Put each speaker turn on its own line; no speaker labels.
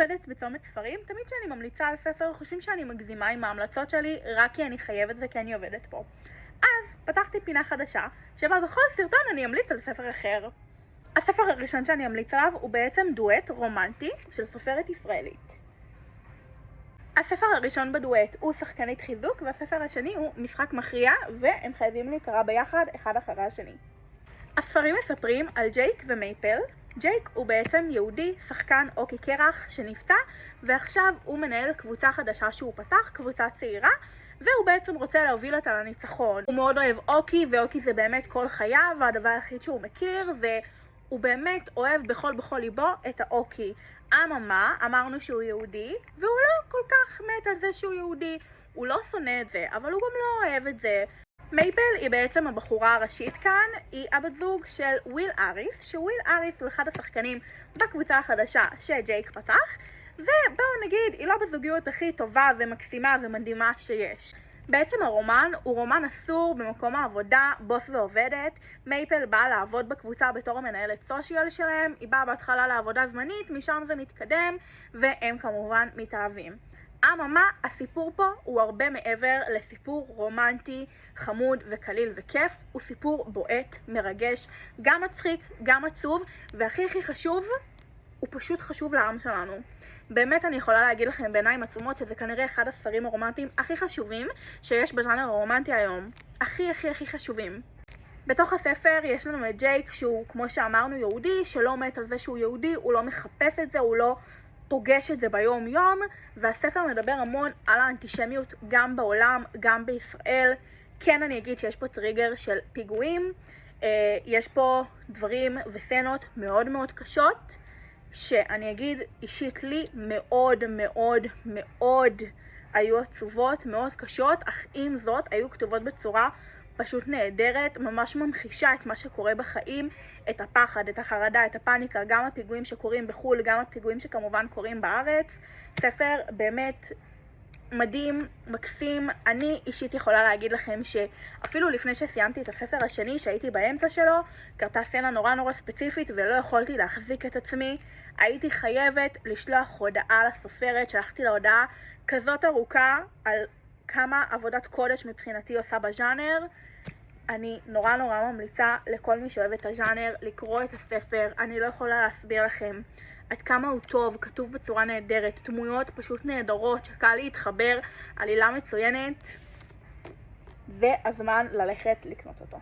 עובדת בצומת ספרים, תמיד כשאני ממליצה על ספר חושבים שאני מגזימה עם ההמלצות שלי רק כי אני חייבת וכי אני עובדת פה. אז פתחתי פינה חדשה שבה בכל סרטון אני אמליץ על ספר אחר. הספר הראשון שאני אמליץ עליו הוא בעצם דואט רומנטי של סופרת ישראלית. הספר הראשון בדואט הוא שחקנית חיזוק, והספר השני הוא משחק מכריע, והם חייבים להיקרא ביחד אחד אחרי השני. הספרים מספרים על ג'ייק ומייפל. ג'ייק הוא בעצם יהודי, שחקן אוקי קרח שנפצע, ועכשיו הוא מנהל קבוצה חדשה שהוא פתח, קבוצה צעירה, והוא בעצם רוצה להוביל אותה לניצחון. הוא מאוד אוהב אוקי, ואוקי זה באמת כל חייו, והדבר היחיד שהוא מכיר, והוא באמת אוהב בכל ליבו את האוקי. אממה, אמרנו שהוא יהודי, והוא לא כל כך מת על זה שהוא יהודי. הוא לא שונא את זה, אבל הוא גם לא אוהב את זה. מייפל היא בעצם הבחורה הראשית כאן, היא הבת זוג של וויל אריס, שוויל אריס הוא אחד השחקנים בקבוצה החדשה שג'ייק פתח, ובואו נגיד, היא לא בזוגיות הכי טובה ומקסימה ומדהימה שיש. בעצם הרומן הוא רומן אסור במקום העבודה, בוס ועובדת. מייפל באה לעבוד בקבוצה בתור המנהלת סושיאל שלהם, היא באה בהתחלה לעבודה זמנית, משם זה מתקדם, והם כמובן מתאהבים. אממה, הסיפור פה הוא הרבה מעבר לסיפור רומנטי, חמוד וקליל וכיף, הוא סיפור בועט, מרגש, גם מצחיק, גם עצוב, והכי חשוב, הוא פשוט חשוב לעם שלנו. באמת אני יכולה להגיד לכם בעיניים עצומות שזה כנראה אחד הספרים הרומנטיים הכי חשובים שיש בז'אנר הרומנטי היום. הכי חשובים. בתוך הספר יש לנו את ג'ייק שהוא, כמו שאמרנו, יהודי, שלא מת על זה שהוא יהודי, הוא לא מחפש את זה, הוא לא פוגש את זה ביום יום, והספר מדבר המון על האנטישמיות גם בעולם, גם בישראל. כן, אני אגיד שיש פה טריגר של פיגועים, יש פה דברים וסצנות מאוד קשות, שאני אגיד אישית לי מאוד היו עצובות, מאוד קשות, אך עם זאת היו כתובות בצורה פשוט נהדרת, ממש ממחישה את מה שקורה בחיים, את הפחד, את החרדה, את הפאניקה, גם הפיגועים שקורים בחול, גם הפיגועים שכמובן קורים בארץ. ספר באמת מדהים, מקסים. אני אישית יכולה להגיד לכם שאפילו לפני שסיימתי את הספר השני, שהייתי באמצע שלו, קרתה סצנה נורא ספציפית ולא יכולתי להחזיק את עצמי. הייתי חייבת לשלוח הודעה לסופרת, שלחתי לה הודעה כזאת ארוכה על כמה עבודת קודש מבחינתי עושה בז'אנר. אני נורא ממליצה לכל מי שאוהב את הז'אנר לקרוא את הספר. אני לא יכולה להסביר לכם עד כמה הוא טוב, כתוב בצורה נהדרת, דמויות פשוט נהדרות שקל להתחבר, עלילה מצוינת, והזמן ללכת לקנות אותו.